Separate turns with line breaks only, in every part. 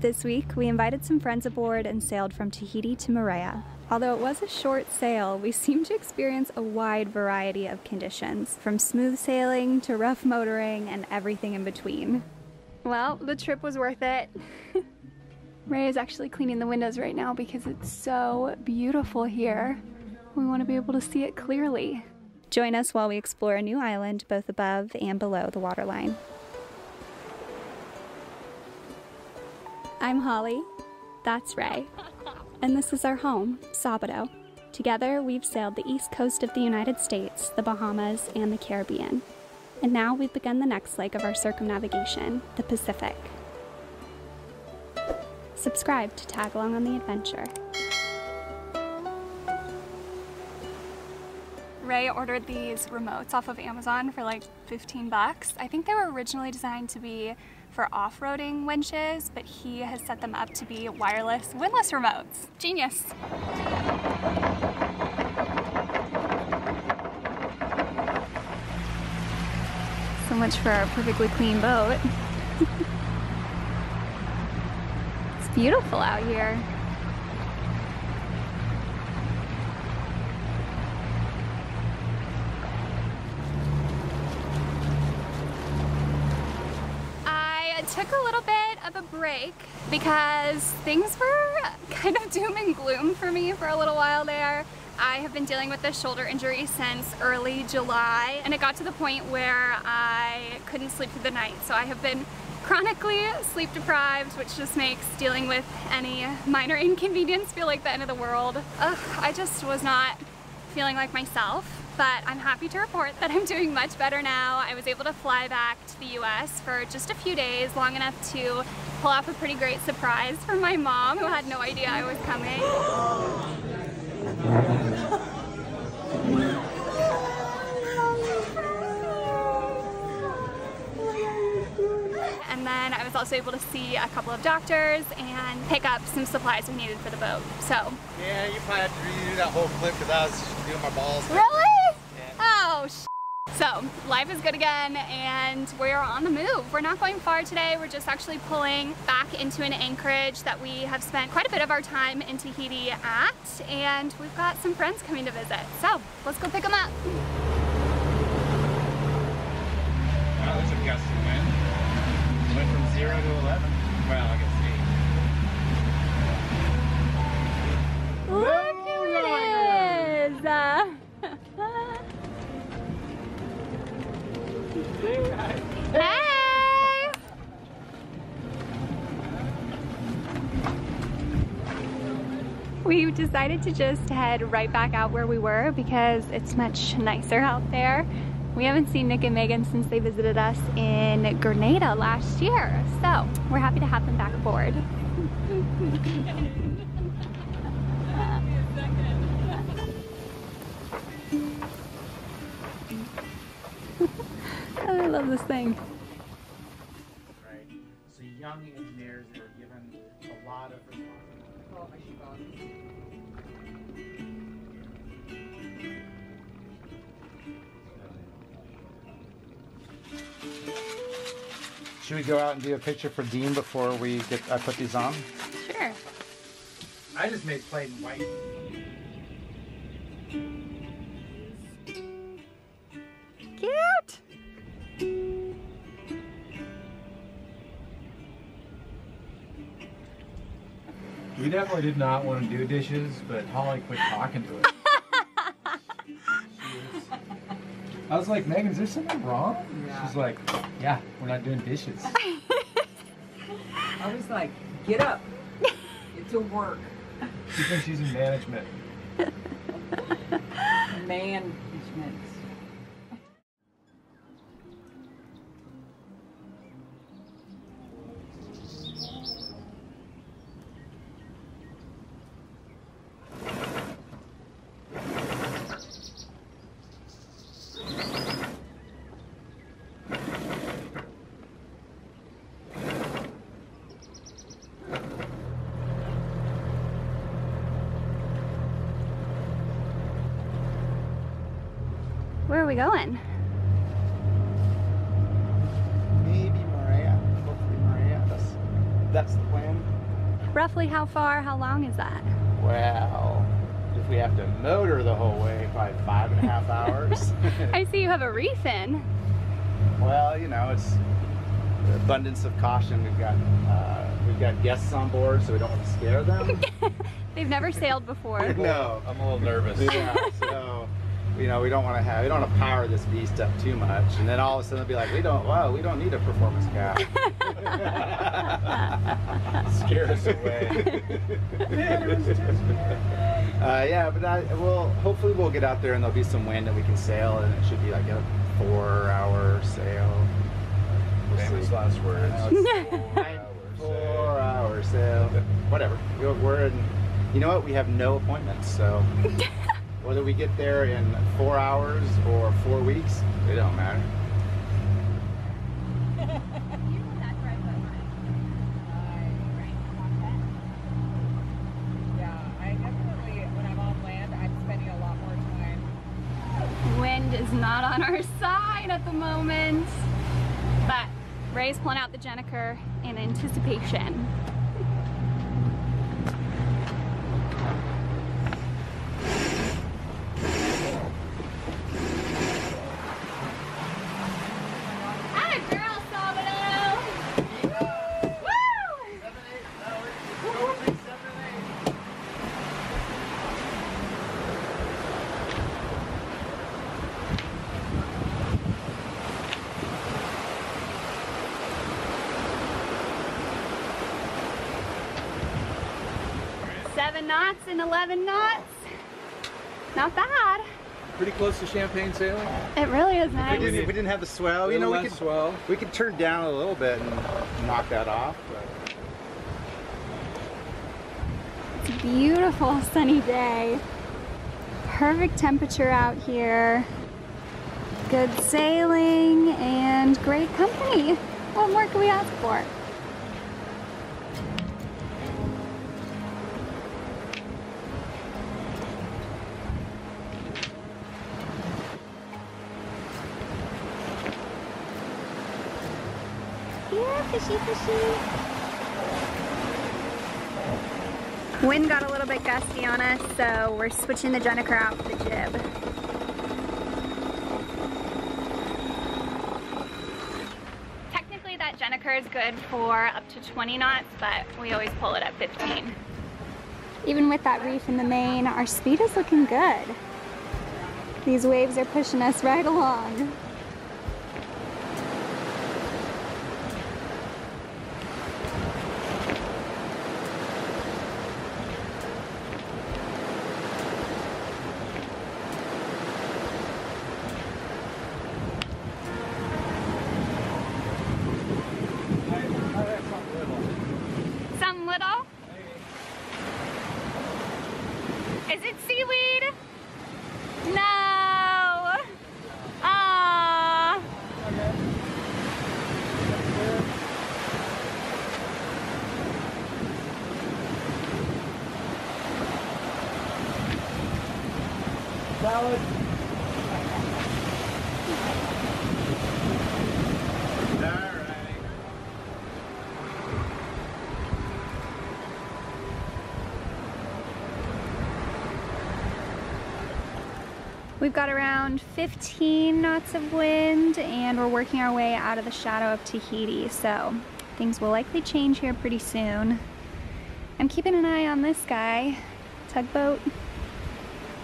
This week, we invited some friends aboard and sailed from Tahiti to Moorea. Although it was a short sail, we seemed to experience a wide variety of conditions, from smooth sailing to rough motoring and everything in between. Well, the trip was worth it. Ray is actually cleaning the windows right now because it's so beautiful here. We want to be able to see it clearly. Join us while we explore a new island both above and below the waterline. I'm Holly, that's Ray, and this is our home, Sabado. Together, we've sailed the east coast of the United States, the Bahamas, and the Caribbean. And now we've begun the next leg of our circumnavigation, the Pacific. Subscribe to tag along on the adventure. Ray ordered these remotes off of Amazon for like 15 bucks. I think they were originally designed to be for off-roading winches, but he has set them up to be wireless, windlass remotes. Genius. So much for our perfectly clean boat. It's beautiful out here. Took a little bit of a break because things were kind of doom and gloom for me for a little while there. I have been dealing with a shoulder injury since early July, and it got to the point where I couldn't sleep through the night. So I have been chronically sleep deprived, which just makes dealing with any minor inconvenience feel like the end of the world. I just was not feeling like myself. But I'm happy to report that I'm doing much better now. I was able to fly back to the US for just a few days, long enough to pull off a pretty great surprise for my mom, who had no idea I was coming. And then I was also able to see a couple of doctors and pick up some supplies we needed for the boat. So
yeah, you probably have to redo that whole clip because I was doing my balls.
Really?
Yeah.
Oh, so life is good again and we're on the move. We're not going far today. We're just actually pulling back into an anchorage that we have spent quite a bit of our time in Tahiti at, and we've got some friends coming to visit. So let's go pick them up.
Wow, that's a gusty wind. Went from 0 to 11. Well, I guess 8.
Look who it is! Hey! We decided to just head right back out where we were because it's much nicer out there. We haven't seen Nick and Megan since they visited us in Grenada last year, so we're happy to have them back aboard. I love this thing.
Right. So young engineers are given a lot of responsibility. Should we go out and do a picture for Dean before I put these on?
Sure.
I just made plain white.
Cute!
We definitely did not want to do dishes, but Holly quit talking to it. I was like, Megan, is there something wrong? Yeah. She's like, yeah, we're not doing dishes.
I was like, get up. It's a work.
She thinks she's in management.
Management.
Where are we going?
Maybe Moorea. Hopefully Moorea. That's the plan.
Roughly how far, how long is that?
Well, if we have to motor the whole way, probably 5.5 hours.
I see you have a reef in.
Well, you know, it's abundance of caution. We've got guests on board, so we don't want to scare them.
They've never sailed before.
No,
I'm a little nervous.
yeah. So, we don't want to power this beast up too much, and then all of a sudden they'll be like, we don't need a performance cap.
Scare us away.
Yeah, but hopefully we'll get out there and there'll be some wind and we can sail, and it should be like a 4-hour sail.
Famous last words.
4-hour sail. Whatever. We're in. You know what? We have no appointments, so whether we get there in 4 hours or 4 weeks, it don't matter.
Wind is not on our side at the moment, but Ray's pulling out the Jenniker in anticipation. Hi, girl, Salvador! Woo!
7, 8 hours. 7, 8.
Seven knots and 11 knots. Not bad.
Pretty close to champagne sailing.
It really is nice.
We didn't have the swell. You know, we could turn down a little bit and knock that off. But
It's a beautiful sunny day. Perfect temperature out here. Good sailing and great company. What more can we ask for? Here, fishy, fishy. Wind got a little bit gusty on us, so we're switching the Jenniker out for the jib. Technically that Jenniker is good for up to 20 knots, but we always pull it at 15. Even with that reef in the main, our speed is looking good. These waves are pushing us right along. Some little? Is it seaweed? No. Ah.
Salad.
We've got around 15 knots of wind and we're working our way out of the shadow of Tahiti, so things will likely change here pretty soon. I'm keeping an eye on this guy, tugboat.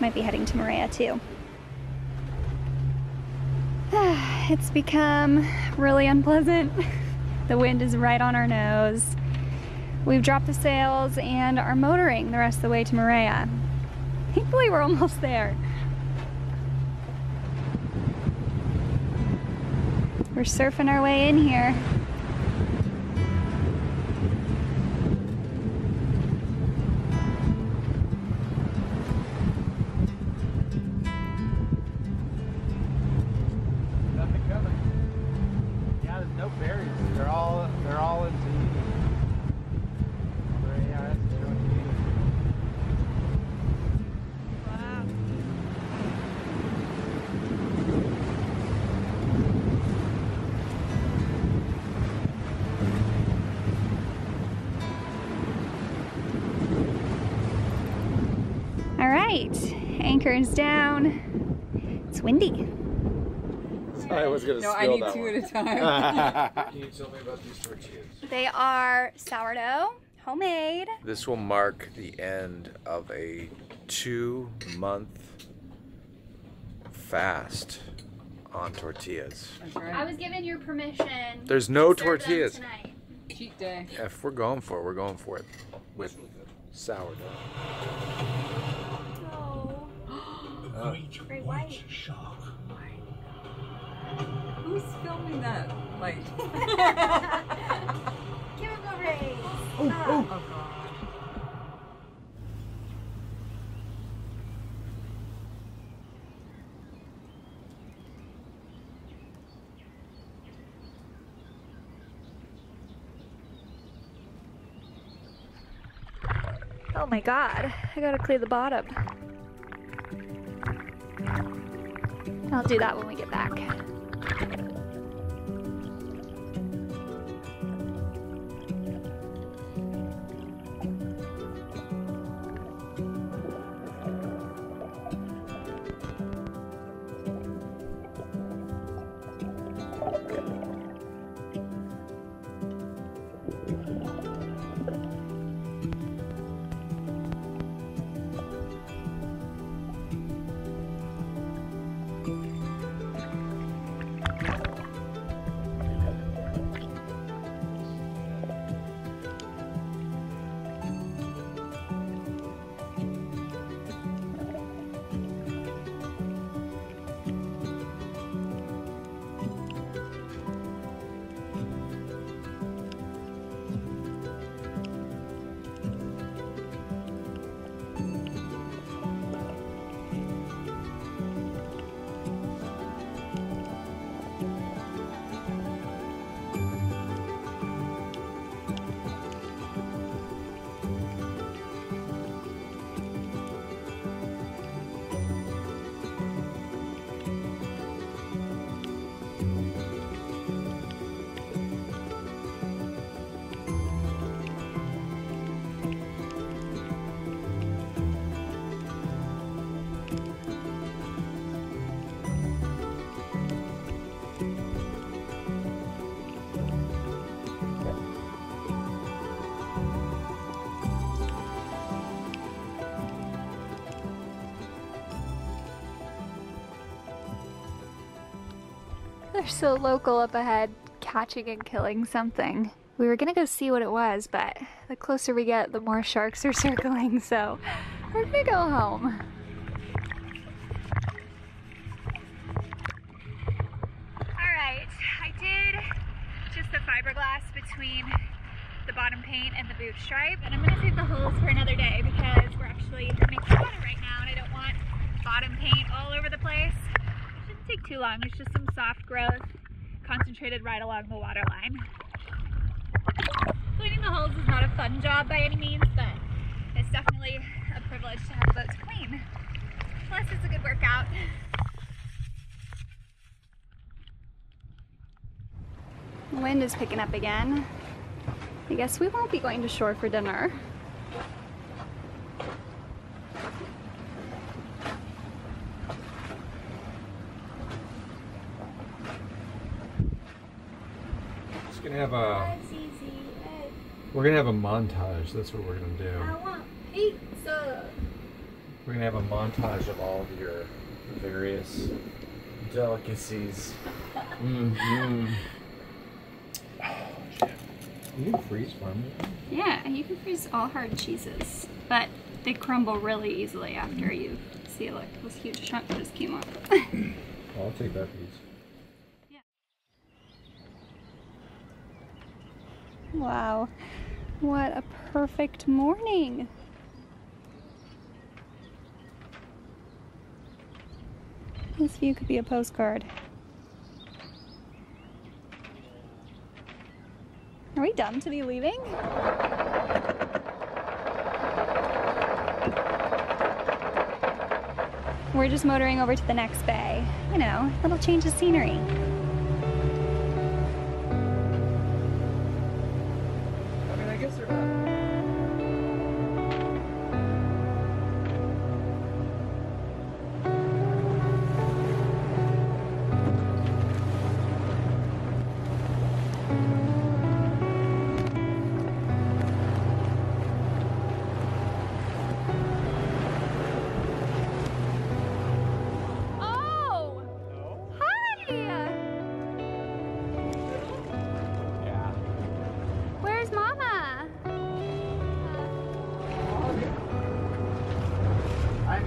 Might be heading to Moorea too. It's become really unpleasant. The wind is right on our nose. We've dropped the sails and are motoring the rest of the way to Moorea. Thankfully we're almost there. We're surfing our way in here.
nothing coming. Yeah, there's no berries. They're all in Tahiti. Yeah, that's true.
Wow. right, anchor is down. It's windy.
I was gonna
No, I
spill
need
that
two
one.
at a time.
Can you tell me about these tortillas?
They are sourdough, homemade.
This will mark the end of a 2-month fast on tortillas.
That's right.
I was given your permission.
There's no
to serve them
tortillas.
tonight.
Cheat day.
If we're going for it, we're going for it with sourdough.
Oh, great white.
Who's filming that? Like,
Give him a raise.
oh god.
Oh my god, I gotta clear the bottom. I'll do that when we get back. They're so local up ahead, catching and killing something. We were gonna go see what it was, but the closer we get, the more sharks are circling, so we're gonna go home. Alright, I did just the fiberglass between the bottom paint and the boot stripe, and I'm gonna save the holes for another day because we're actually making water right now and I don't want bottom paint all over the place. It shouldn't take too long, it's just some soft growth concentrated right along the water line. Cleaning the holes is not a fun job by any means, but it's definitely a privilege to have a boat to clean. Plus it's a good workout. The wind is picking up again. I guess we won't be going to shore for dinner.
Just gonna have a. We're gonna have a montage. That's what we're gonna do.
I want pizza.
We're gonna have a montage of all of your various delicacies. Mm-hmm. Oh, shit. You can freeze farm.
Yeah, you can freeze all hard cheeses, but they crumble really easily after you see, look, this huge chunk just came off.
I'll take that piece.
Wow, what a perfect morning. This view could be a postcard. Are we done to be leaving? We're just motoring over to the next bay. You know, a little change of scenery.
I mean, I guess they're not.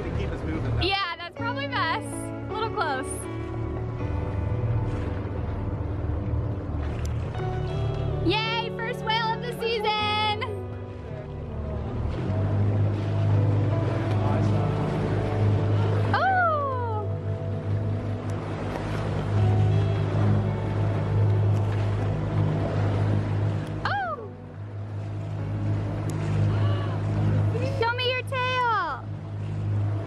good to keep us moving though.
Yeah, that's probably best. A little close. Yay, first whale of the season! Oh! Oh! Show me your tail!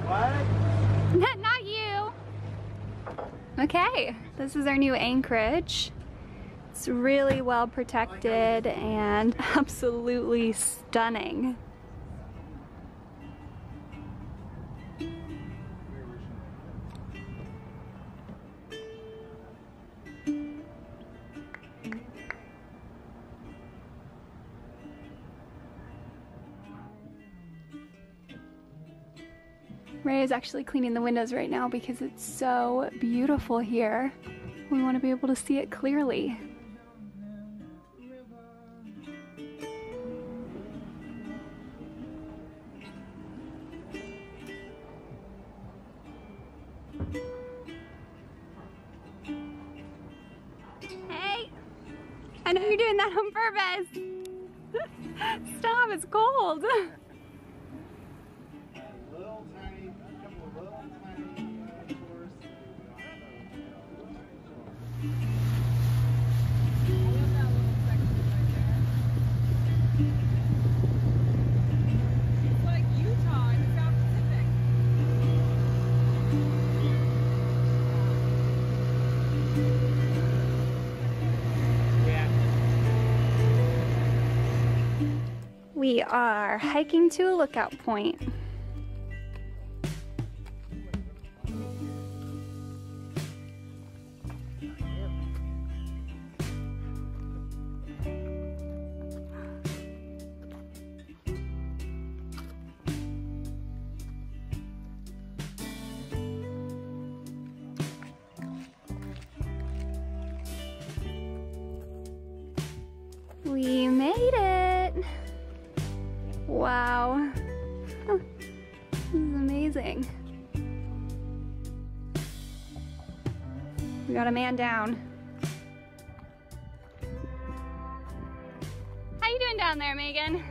What?
Not you! Okay, this is our new anchorage. It's really well protected and absolutely stunning. Ray is actually cleaning the windows right now because it's so beautiful here. We want to be able to see it clearly. Hey! I know you're doing that on purpose! Stop, it's cold!
Little tiny, a couple of little tiny chores.
It's like Utah in the South Pacific.
We are hiking to a lookout point. We made it! Wow. This is amazing. We got a man down. How you doing down there, Megan?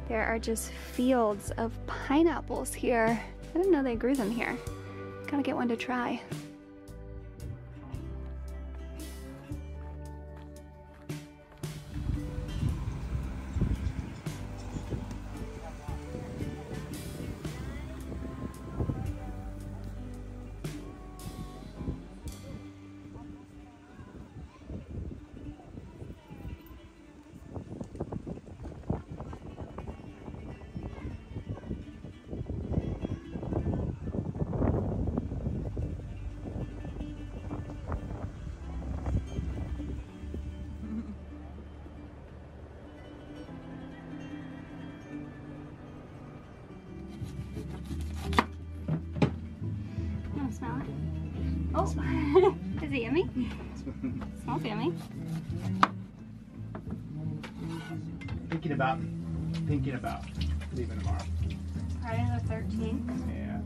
There are just fields of pineapples here. I didn't know they grew them here. Gotta get one to try. Smell it? Oh, is it yummy? Smells yummy.
Thinking about leaving tomorrow.
Friday the 13th.
Yeah.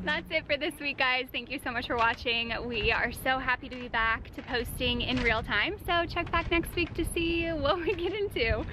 That's it for this week, guys. Thank you so much for watching. We are so happy to be back to posting in real time. So check back next week to see what we get into.